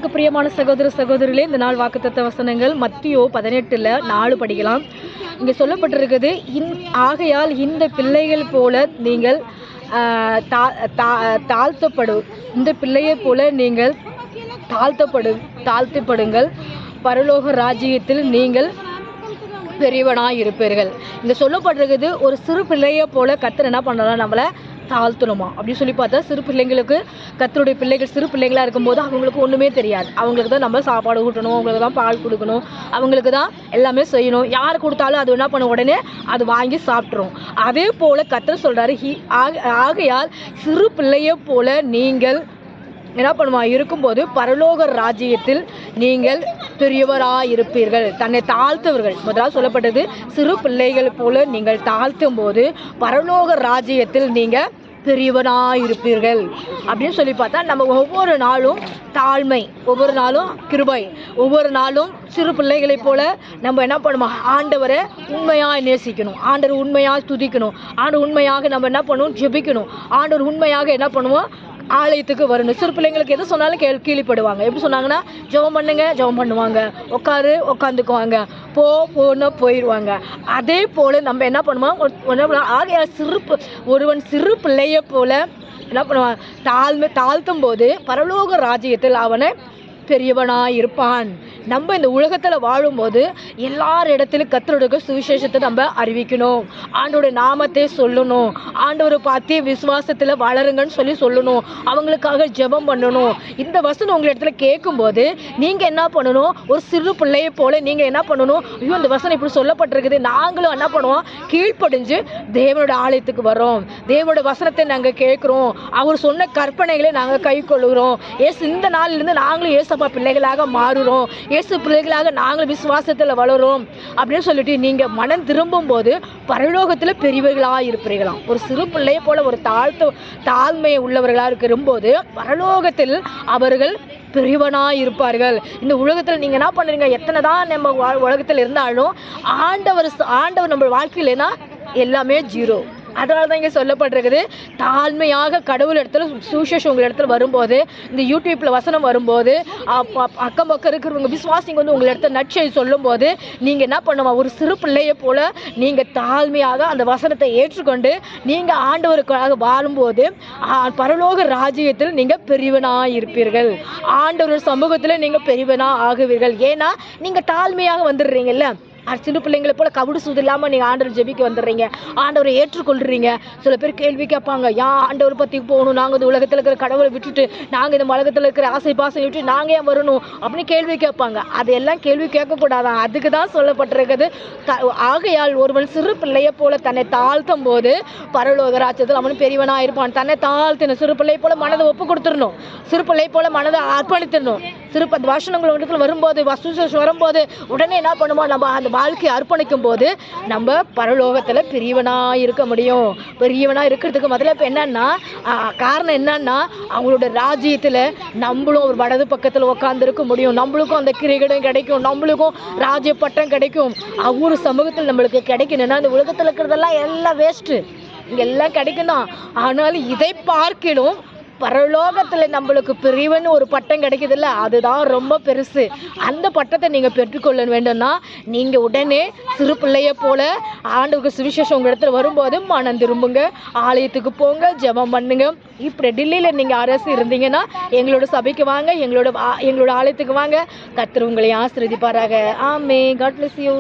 பிரியமான சகோதர சகோதரிகளே, இந்த நாள் வாக்குத்தத்த வசனங்கள் மத்தியோ 18:4 படிக்கலாம். இங்கே சொல்லப்பட்டிருக்குது, ஆகையால் இந்த பிள்ளைகள் போல நீங்கள் இந்த பிள்ளையை போல நீங்கள் தாழ்த்தப்படுங்கள், பரலோக ராஜ்யத்தில் நீங்கள் பெரியவனாய் இருப்பீர்கள். இங்கே சொல்லப்பட்டிருக்குது, ஒரு சிறு பிள்ளையை போல கர்த்தர் என்ன பண்ணலாம், நம்மளை தாழ்த்தணுமா அப்படின்னு சொல்லி பார்த்தா, சிறு பிள்ளைங்களுக்கு கர்த்தருடைய பிள்ளைகள் சிறு பிள்ளைகளாக இருக்கும்போது அவங்களுக்கு ஒன்றுமே தெரியாது. அவங்களுக்கு தான் நம்ம சாப்பாடு ஊட்டணும், அவங்களுக்கு தான் பால் கொடுக்கணும், அவங்களுக்கு தான் எல்லாமே செய்யணும். யார் கொடுத்தாலும் அது என்ன பண்ண உடனே அது வாங்கி சாப்பிட்றோம். அதே போல் கர்த்தர் சொல்கிறாரு, ஆகையால் சிறு பிள்ளையை போல நீங்கள் என்ன பண்ணுவா இருக்கும்போது பரலோக ராஜ்யத்தில் நீங்கள் பெரியவராக இருப்பீர்கள். தன்னை தாழ்த்தவர்கள் முதலாக சொல்லப்பட்டது, சிறு பிள்ளைகள் போல நீங்கள் தாழ்த்தும் போது பரலோக ராஜ்யத்தில் நீங்கள் பெரியவராக இருப்பீர்கள் அப்படின்னு சொல்லி பார்த்தா, நம்ம ஒவ்வொரு நாளும் தாழ்மை, ஒவ்வொரு நாளும் கிருபை, ஒவ்வொரு நாளும் சிறு பிள்ளைகளை போல நம்ம என்ன பண்ணுவோம், ஆண்டவரை உண்மையாக நேசிக்கணும், ஆண்டவர் உண்மையாக துதிக்கணும், ஆண்டவர் உண்மையாக நம்ம என்ன பண்ணுவோம், ஜெபிக்கணும், ஆண்டவர் உண்மையாக என்ன பண்ணுவோம், ஆலயத்துக்கு வரணும். சிறு பிள்ளைங்களுக்கு எது சொன்னாலும் கீழ்ப்படுவாங்க. எப்படி சொன்னாங்கன்னா, ஜெபம் பண்ணுங்க, ஜெபம் பண்ணுவாங்க, உட்காந்துக்குவாங்க, போன்னு போயிடுவாங்க. அதே போல் நம்ம என்ன பண்ணுவோம், ஒருவன் சிறு பிள்ளையை போல என்ன பண்ணுவான், தாழ்த்தும் போது பரலோக ராஜ்யத்தில் அவனை பெரியவனாக இருப்பான். நம்ம இந்த உலகத்தில் வாழும்போது எல்லார் இடத்திலும் கர்த்தருடைய சுவிசேஷத்தை நம்ம அறிவிக்கணும், ஆண்டவருடைய நாமத்தை சொல்லணும், ஆண்டவரை பார்த்து விசுவாசத்தில் வளருங்கன்னு சொல்லணும், அவங்களுக்காக ஜெபம் பண்ணணும். இந்த வசனம் உங்கள் இடத்துல கேட்கும்போது நீங்கள் என்ன பண்ணணும், ஒரு சிறு பிள்ளையை போல நீங்கள் என்ன பண்ணணும், ஐயோ இந்த வசனம் இப்படி சொல்லப்பட்டிருக்குது, நாங்களும் என்ன பண்ணுவோம், கீழ்ப்படிஞ்சு தேவனோட ஆலயத்துக்கு வரோம், தேவனோட வசனத்தை நாங்கள் கேட்குறோம், அவர் சொன்ன கற்பனைகளை நாங்கள் கை கொள்ளுகிறோம், இந்த நாளிலிருந்து நாங்களும் ஏசப்பா பிள்ளைகளாக மாறுறோம், இயேசு பிள்ளைகளாக நாங்கள் விசுவாசத்தில் வளரும் அப்படின்னு சொல்லிட்டு நீங்கள் மனம் திரும்பும் போது பரலோகத்தில் பெரியவர்களாக இருப்பீர்களாம். ஒரு சிறு பிள்ளையை போல ஒரு தாழ்மையை உள்ளவர்களாக இருக்கும்போது பரலோகத்தில் அவர்கள் பெரியவனாக இருப்பார்கள். இந்த உலகத்தில் நீங்கள் என்ன பண்ணுறீங்க, எத்தனை தான் நம்ம உலகத்தில் இருந்தாலும் ஆண்டவர் நம்ம வாழ்க்கையிலனா எல்லாமே ஜீரோ. அதனால தான் இங்கே சொல்லப்பட்டிருக்குது, தாழ்மையாக கடவுள் இடத்துல சுவிசேஷம் உங்கள் இடத்துல வரும்போது, இந்த யூடியூப்பில் வசனம் வரும்போது, அக்கம் பக்கம் இருக்கிறவங்க விசுவாசிங்க வந்து உங்கள் இடத்துல நற்செய்தி சொல்லும்போது நீங்கள் என்ன பண்ணுவோம், ஒரு சிறு பிள்ளையை போல் நீங்கள் தாழ்மையாக அந்த வசனத்தை ஏற்றுக்கொண்டு நீங்கள் ஆண்டவருக்காக வாழும்போது பரலோக ராஜ்யத்தில் நீங்கள் பெரியவனாக இருப்பீர்கள், ஆண்டவர் சமூகத்தில் நீங்கள் பெரியவனாக ஆகுவீர்கள். ஏன்னா நீங்கள் தாழ்மையாக வந்துடுறீங்கல்ல. சிறு பிள்ளைங்களை போல கபடு சூது இல்லாமல் நீங்கள் ஆண்டவர் ஜெபிக்க வந்துடுறீங்க, ஆண்டவரை ஏற்றுக்கொள்கிறீங்க. சில பேர் கேள்வி கேட்பாங்க, ஆண்டவர் பற்றி போகணும், நாங்கள் இந்த உலகத்தில் இருக்கிற கடவுளை விட்டுட்டு நாங்கள் இந்த உலகத்தில் இருக்கிற ஆசை பாசை விட்டு நாங்கள் ஏன் வரணும் அப்படின்னு கேள்வி கேட்பாங்க. அதையெல்லாம் கேள்வி கேட்கக்கூடாதான், அதுக்கு தான் சொல்லப்பட்டிருக்குது. ஆகையால் ஒருவன் சிறு பிள்ளையை போல தன்னை தாழ்த்தும் போது பரலோக ராஜ்யத்தில் அவன் பெரியவனாக இருப்பான். தன்னை தாழ்த்தின சிறு பிள்ளை போல மனதை ஒப்பு கொடுத்துடணும், சிறு பிள்ளை போல மனதை அர்ப்பணித்திடணும். சிறு வசனங்கள் இடத்துல வரும்போது வரும்போது உடனே என்ன பண்ணுவோம், நம்ம அந்த வாழ்க்கையை அர்ப்பணிக்கும் போது நம்ம பரலோகத்தில் பெரியவனாக இருக்க முடியும். பெரியவனாக இருக்கிறதுக்கு முதல்ல இப்போ என்னன்னா, காரணம் என்னன்னா, அவங்களோட ராஜ்யத்தில் நம்மளும் ஒரு வலது பக்கத்தில் உட்காந்துருக்க முடியும், நம்மளுக்கும் அந்த கிரீடம் கிடைக்கும், நம்மளுக்கும் ராஜ்ய பட்டம் கிடைக்கும். அவரு சமூகத்தில் நம்மளுக்கு கிடைக்கணும்னா இந்த உலகத்தில் இருக்கிறதெல்லாம் எல்லாம் வேஸ்ட்டு, இங்கே எல்லாம் கிடைக்கும் தான். ஆனாலும் இதை பார்க்கணும், பரலோகத்தில் நம்மளுக்கு பிரிவுன்னு ஒரு பட்டம் கிடைக்குதுல்ல, அதுதான் ரொம்ப பெருசு. அந்த பட்டத்தை நீங்கள் பெற்றுக்கொள்ள வேண்டும்னா நீங்கள் உடனே சிறு பிள்ளையை போல ஆண்டவருக்கு சுவிசேஷம் உங்கள் இடத்துல வரும்போது மனம் திரும்புங்க, ஆலயத்துக்கு போங்க, ஜெபம் பண்ணுங்க. இப்படி டெல்லியில் நீங்கள் அரசு இருந்தீங்கன்னா எங்களோட சபைக்கு வாங்க, எங்களோட ஆலயத்துக்கு வாங்க. கர்த்தர் உங்களை ஆசீர்வதிப்பாராக. ஆமென். God bless you.